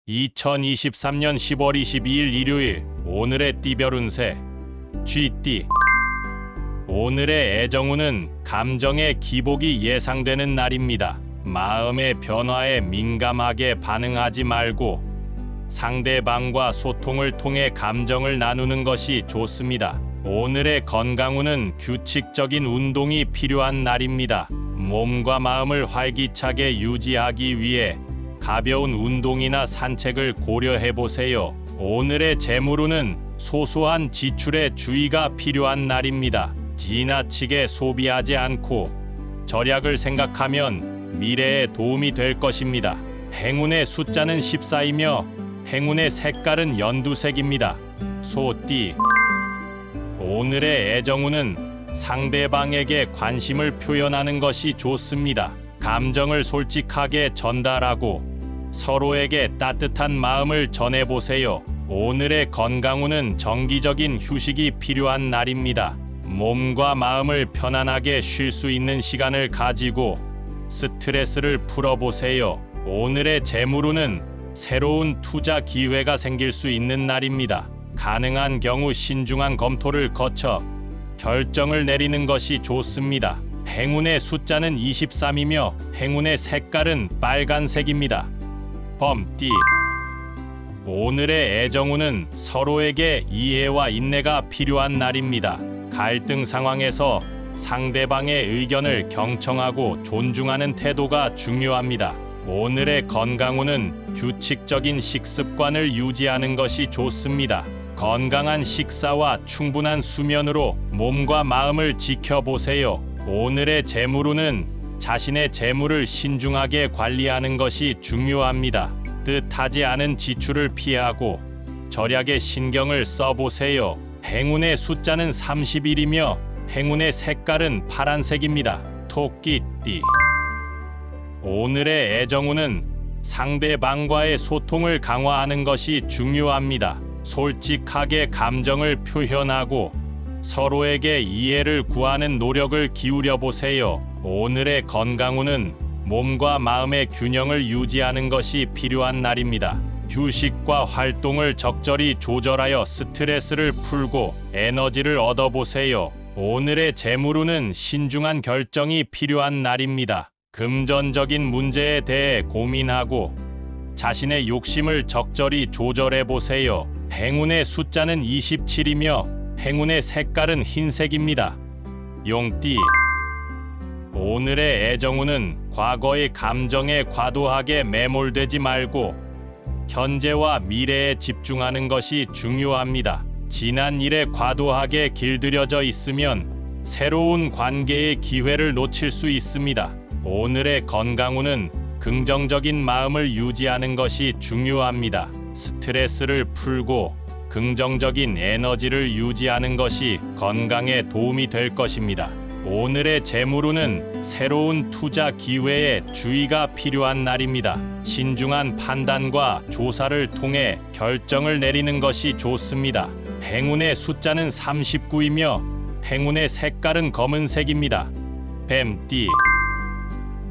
2023년 10월 22일 일요일, 오늘의 띠별 운세 쥐띠. 오늘의 애정운은 감정의 기복이 예상되는 날입니다. 마음의 변화에 민감하게 반응하지 말고 상대방과 소통을 통해 감정을 나누는 것이 좋습니다. 오늘의 건강운은 규칙적인 운동이 필요한 날입니다. 몸과 마음을 활기차게 유지하기 위해 가벼운 운동이나 산책을 고려해 보세요. 오늘의 재물운은 소소한 지출에 주의가 필요한 날입니다. 지나치게 소비하지 않고 절약을 생각하면 미래에 도움이 될 것입니다. 행운의 숫자는 14이며 행운의 색깔은 연두색입니다. 소띠. 오늘의 애정운은 상대방에게 관심을 표현하는 것이 좋습니다. 감정을 솔직하게 전달하고 서로에게 따뜻한 마음을 전해보세요. 오늘의 건강운은 정기적인 휴식이 필요한 날입니다. 몸과 마음을 편안하게 쉴 수 있는 시간을 가지고 스트레스를 풀어보세요. 오늘의 재물운은 새로운 투자 기회가 생길 수 있는 날입니다. 가능한 경우 신중한 검토를 거쳐 결정을 내리는 것이 좋습니다. 행운의 숫자는 23이며 행운의 색깔은 빨간색입니다. 범띠. 오늘의 애정운은 서로에게 이해와 인내가 필요한 날입니다. 갈등 상황에서 상대방의 의견을 경청하고 존중하는 태도가 중요합니다. 오늘의 건강운은 규칙적인 식습관을 유지하는 것이 좋습니다. 건강한 식사와 충분한 수면으로 몸과 마음을 지켜보세요. 오늘의 재물운은 자신의 재물을 신중하게 관리하는 것이 중요합니다. 뜻하지 않은 지출을 피하고 절약에 신경을 써보세요. 행운의 숫자는 31이며 행운의 색깔은 파란색입니다. 토끼띠. 오늘의 애정운은 상대방과의 소통을 강화하는 것이 중요합니다. 솔직하게 감정을 표현하고 서로에게 이해를 구하는 노력을 기울여 보세요. 오늘의 건강운은 몸과 마음의 균형을 유지하는 것이 필요한 날입니다. 휴식과 활동을 적절히 조절하여 스트레스를 풀고 에너지를 얻어보세요. 오늘의 재물운은 신중한 결정이 필요한 날입니다. 금전적인 문제에 대해 고민하고 자신의 욕심을 적절히 조절해 보세요. 행운의 숫자는 27이며 행운의 색깔은 흰색입니다. 용띠. 오늘의 애정운은 과거의 감정에 과도하게 매몰되지 말고 현재와 미래에 집중하는 것이 중요합니다. 지난 일에 과도하게 길들여져 있으면 새로운 관계의 기회를 놓칠 수 있습니다. 오늘의 건강운은 긍정적인 마음을 유지하는 것이 중요합니다. 스트레스를 풀고 긍정적인 에너지를 유지하는 것이 건강에 도움이 될 것입니다. 오늘의 재물운은 새로운 투자 기회에 주의가 필요한 날입니다. 신중한 판단과 조사를 통해 결정을 내리는 것이 좋습니다. 행운의 숫자는 39이며 행운의 색깔은 검은색입니다. 뱀띠.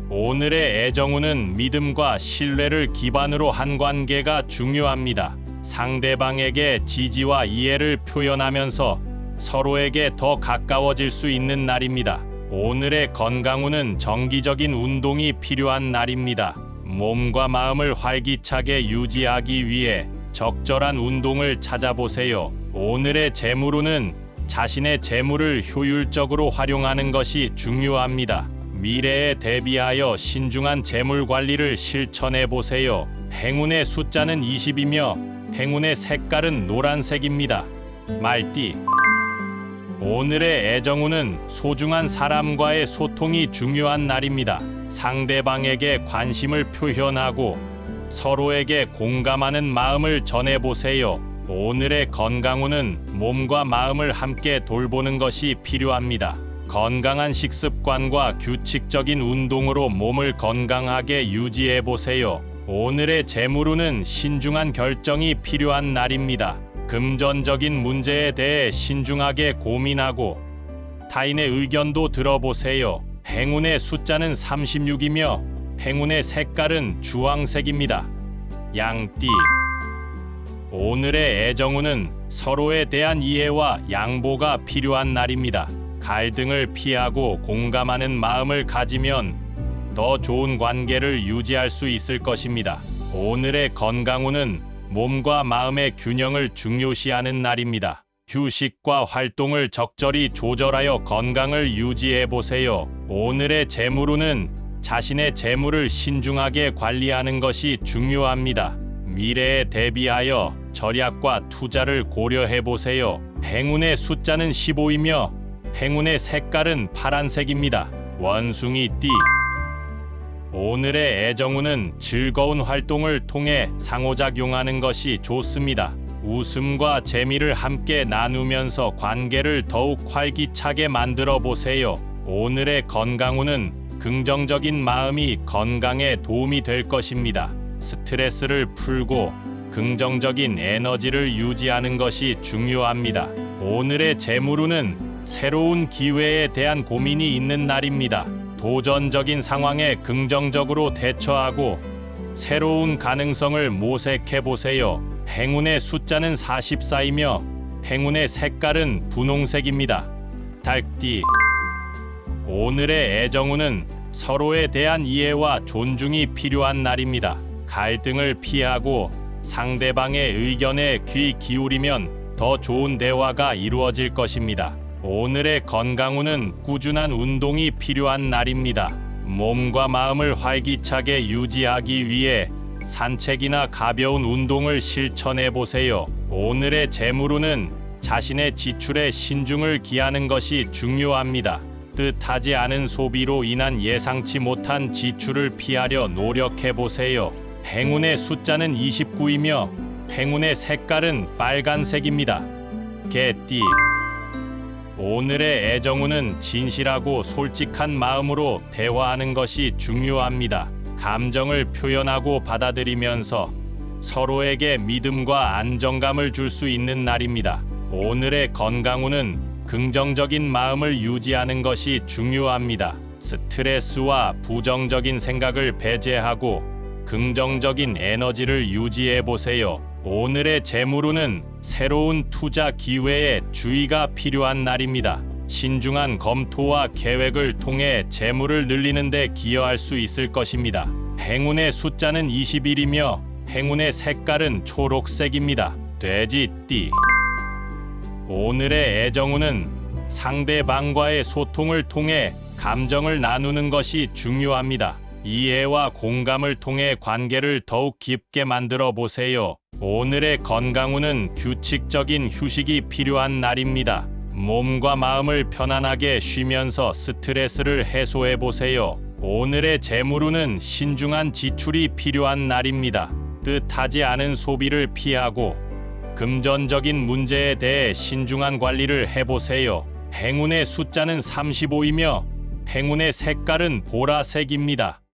오늘의 애정운은 믿음과 신뢰를 기반으로 한 관계가 중요합니다. 상대방에게 지지와 이해를 표현하면서 서로에게 더 가까워질 수 있는 날입니다. 오늘의 건강운은 정기적인 운동이 필요한 날입니다. 몸과 마음을 활기차게 유지하기 위해 적절한 운동을 찾아보세요. 오늘의 재물운은 자신의 재물을 효율적으로 활용하는 것이 중요합니다. 미래에 대비하여 신중한 재물 관리를 실천해 보세요. 행운의 숫자는 20이며 행운의 색깔은 노란색입니다. 말띠. 오늘의 애정운은 소중한 사람과의 소통이 중요한 날입니다. 상대방에게 관심을 표현하고 서로에게 공감하는 마음을 전해보세요. 오늘의 건강운은 몸과 마음을 함께 돌보는 것이 필요합니다. 건강한 식습관과 규칙적인 운동으로 몸을 건강하게 유지해보세요. 오늘의 재물운은 신중한 결정이 필요한 날입니다. 금전적인 문제에 대해 신중하게 고민하고 타인의 의견도 들어보세요. 행운의 숫자는 36이며 행운의 색깔은 주황색입니다. 양띠. 오늘의 애정운은 서로에 대한 이해와 양보가 필요한 날입니다. 갈등을 피하고 공감하는 마음을 가지면 더 좋은 관계를 유지할 수 있을 것입니다. 오늘의 건강운은 몸과 마음의 균형을 중요시하는 날입니다. 휴식과 활동을 적절히 조절하여 건강을 유지해 보세요. 오늘의 재물운은 자신의 재물을 신중하게 관리하는 것이 중요합니다. 미래에 대비하여 절약과 투자를 고려해 보세요. 행운의 숫자는 15이며 행운의 색깔은 파란색입니다. 원숭이띠. 오늘의 애정운은 즐거운 활동을 통해 상호작용하는 것이 좋습니다. 웃음과 재미를 함께 나누면서 관계를 더욱 활기차게 만들어 보세요. 오늘의 건강운은 긍정적인 마음이 건강에 도움이 될 것입니다. 스트레스를 풀고 긍정적인 에너지를 유지하는 것이 중요합니다. 오늘의 재물운은 새로운 기회에 대한 고민이 있는 날입니다. 도전적인 상황에 긍정적으로 대처하고 새로운 가능성을 모색해 보세요. 행운의 숫자는 44이며 행운의 색깔은 분홍색입니다. 닭띠. 오늘의 애정운은 서로에 대한 이해와 존중이 필요한 날입니다. 갈등을 피하고 상대방의 의견에 귀 기울이면 더 좋은 대화가 이루어질 것입니다. 오늘의 건강운은 꾸준한 운동이 필요한 날입니다. 몸과 마음을 활기차게 유지하기 위해 산책이나 가벼운 운동을 실천해 보세요. 오늘의 재물운은 자신의 지출에 신중을 기하는 것이 중요합니다. 뜻하지 않은 소비로 인한 예상치 못한 지출을 피하려 노력해 보세요. 행운의 숫자는 29이며 행운의 색깔은 빨간색입니다. 개띠. 오늘의 애정운은 진실하고 솔직한 마음으로 대화하는 것이 중요합니다. 감정을 표현하고 받아들이면서 서로에게 믿음과 안정감을 줄 수 있는 날입니다. 오늘의 건강운은 긍정적인 마음을 유지하는 것이 중요합니다. 스트레스와 부정적인 생각을 배제하고 긍정적인 에너지를 유지해 보세요. 오늘의 재물운은 새로운 투자 기회에 주의가 필요한 날입니다. 신중한 검토와 계획을 통해 재물을 늘리는 데 기여할 수 있을 것입니다. 행운의 숫자는 21이며 행운의 색깔은 초록색입니다. 돼지띠. 오늘의 애정운은 상대방과의 소통을 통해 감정을 나누는 것이 중요합니다. 이해와 공감을 통해 관계를 더욱 깊게 만들어 보세요. 오늘의 건강운은 규칙적인 휴식이 필요한 날입니다. 몸과 마음을 편안하게 쉬면서 스트레스를 해소해 보세요. 오늘의 재물운은 신중한 지출이 필요한 날입니다. 뜻하지 않은 소비를 피하고 금전적인 문제에 대해 신중한 관리를 해보세요. 행운의 숫자는 35이며 행운의 색깔은 보라색입니다.